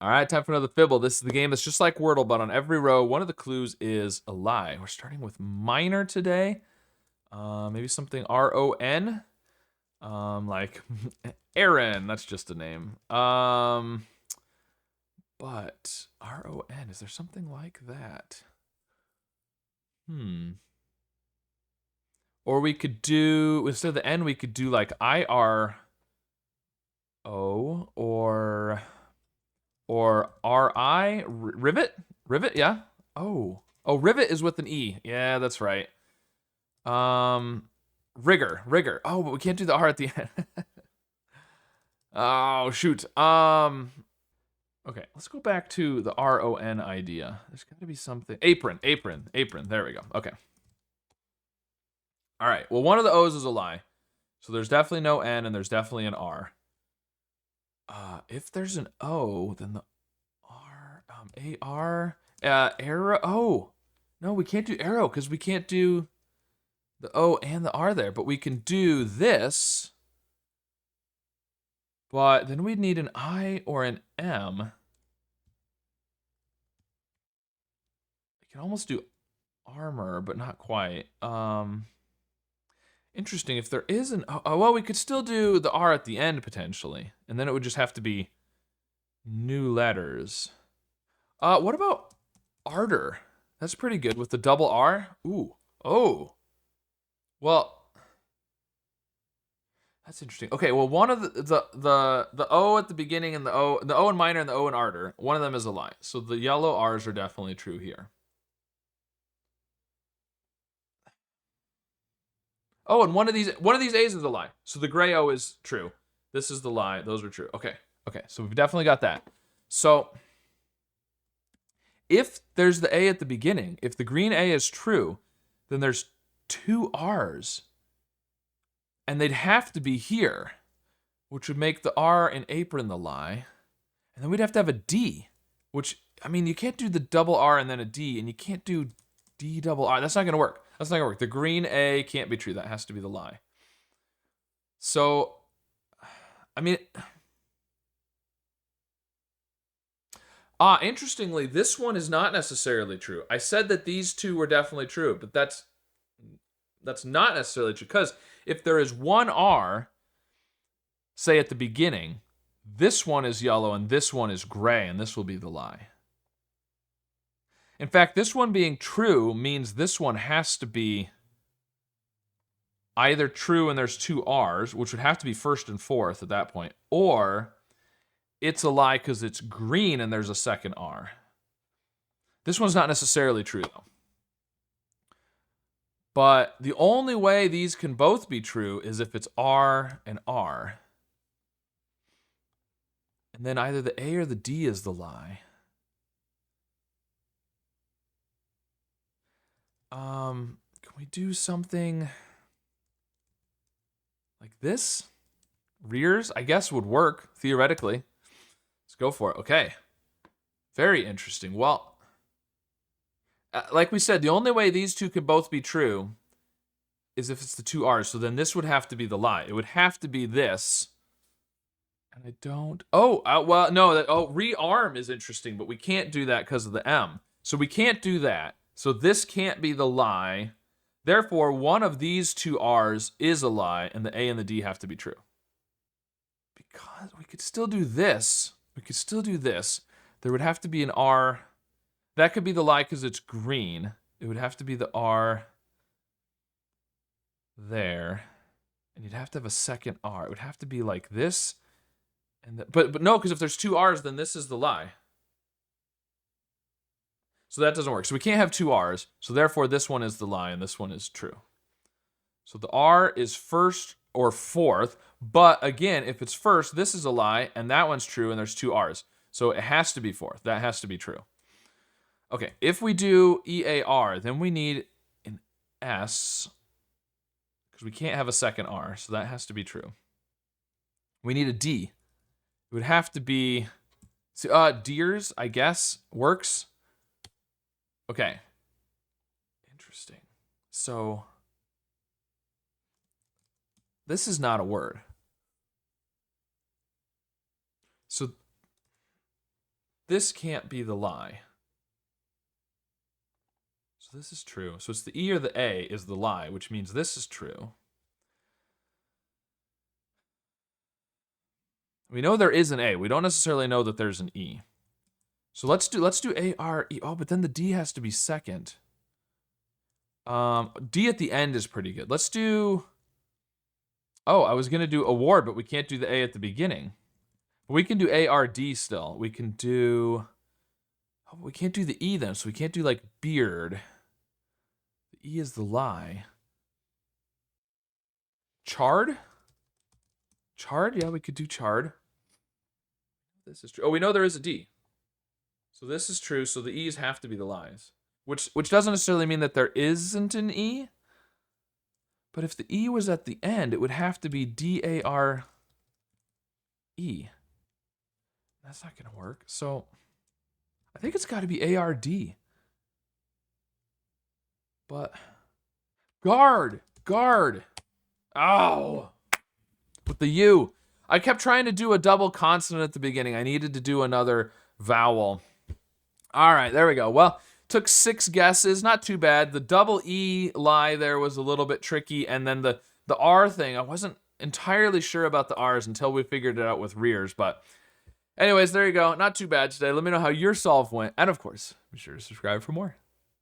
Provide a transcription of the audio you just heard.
All right, time for another Fibble. This is the game that's just like Wordle, but on every row, one of the clues is a lie. We're starting with minor today. Maybe something R-O-N. Like Aaron, that's just a name. But R-O-N, is there something like that? Or we could do, instead of the N, we could do like I-R-O or R-I, rivet? Rivet, yeah. Oh, rivet is with an E. Yeah, that's right. Rigor. Oh, but we can't do the R at the end. Oh, shoot. Okay, let's go back to the R-O-N idea. There's got to be something. Apron. There we go. Okay. All right. Well, one of the O's is a lie. So there's definitely no N and there's definitely an R. If there's an O, then the R, A-R, arrow. Oh, no, we can't do arrow because we can't do the O and the R there, but we can do this. But then we'd need an I or an M. We can almost do armor, but not quite. Interesting. If there is an well, we could still do the R at the end potentially, and then it would just have to be new letters. What about ardor? That's pretty good with the double R. Ooh. Oh. Well, that's interesting. Okay, well, one of the O at the beginning and the O in minor and the O in ardor, one of them is a lie. So the yellow R's are definitely true here. Oh, and one of these A's is a lie. So the gray O is true. This is the lie. Those are true. Okay. So we've definitely got that. So if there's the A at the beginning, if the green A is true, then there's two R's. And they'd have to be here, which would make the R in apron the lie. And then we'd have to have a D, which, I mean, you can't do the double R and then a D, and you can't do D double R. That's not going to work. The green A can't be true. That has to be the lie. So, I mean, interestingly, this one is not necessarily true. I said that these two were definitely true, but that's not necessarily true, because if there is one R, say at the beginning, this one is yellow and this one is gray, and this will be the lie. In fact, this one being true means this one has to be either true and there's two R's, which would have to be first and fourth at that point, or it's a lie because it's green and there's a second R. This one's not necessarily true, though. But the only way these can both be true is if it's R and R. And then either the A or the D is the lie. Can we do something like this? Rears, I guess, would work, theoretically. Let's go for it. Okay. Very interesting. Well, like we said, the only way these two could both be true is if it's the two R's. So then this would have to be the lie. It would have to be this. And I don't... well, no. Rearm is interesting, but we can't do that because of the M. So we can't do that. So this can't be the lie. Therefore, one of these two R's is a lie, and the A and the D have to be true. Because we could still do this. There would have to be an R. That could be the lie because it's green. It would have to be the R there. And you'd have to have a second R. It would have to be like this. And but no, because if there's two R's, then this is the lie. So that doesn't work. So we can't have two R's. So therefore, this one is the lie and this one is true. So the R is first or fourth. But again, if it's first, this is a lie and that one's true and there's two R's. So it has to be fourth. That has to be true. Okay, if we do EAR, then we need an S because we can't have a second R. So that has to be true. We need a D. It would have to be... Deers, I guess, works. Okay. Interesting. So this is not a word. So this can't be the lie. So this is true. So it's the E or the A is the lie, which means this is true. We know there is an A. We don't necessarily know that there's an E. So let's do A, R, E. Oh, but then the D has to be second. D at the end is pretty good. Let's do... Oh, I was going to do award, but we can't do the A at the beginning. But we can do A, R, D still. We can do... Oh, we can't do the E then, so we can't do, like, beard. The E is the lie. Chard? Chard? Yeah, we could do chard. This is true. Oh, we know there is a D. So this is true, so the E's have to be the lies. Which doesn't necessarily mean that there isn't an E. But if the E was at the end, it would have to be D-A-R-E. That's not going to work. So I think it's got to be A-R-D. But guard. Oh. With the U. I kept trying to do a double consonant at the beginning. I needed to do another vowel. All right, there we go. Well, took 6 guesses. Not too bad. The double E lie there was a little bit tricky. And then the R thing, I wasn't entirely sure about the R's until we figured it out with rears. But anyways, there you go. Not too bad today. Let me know how your solve went. And of course, be sure to subscribe for more.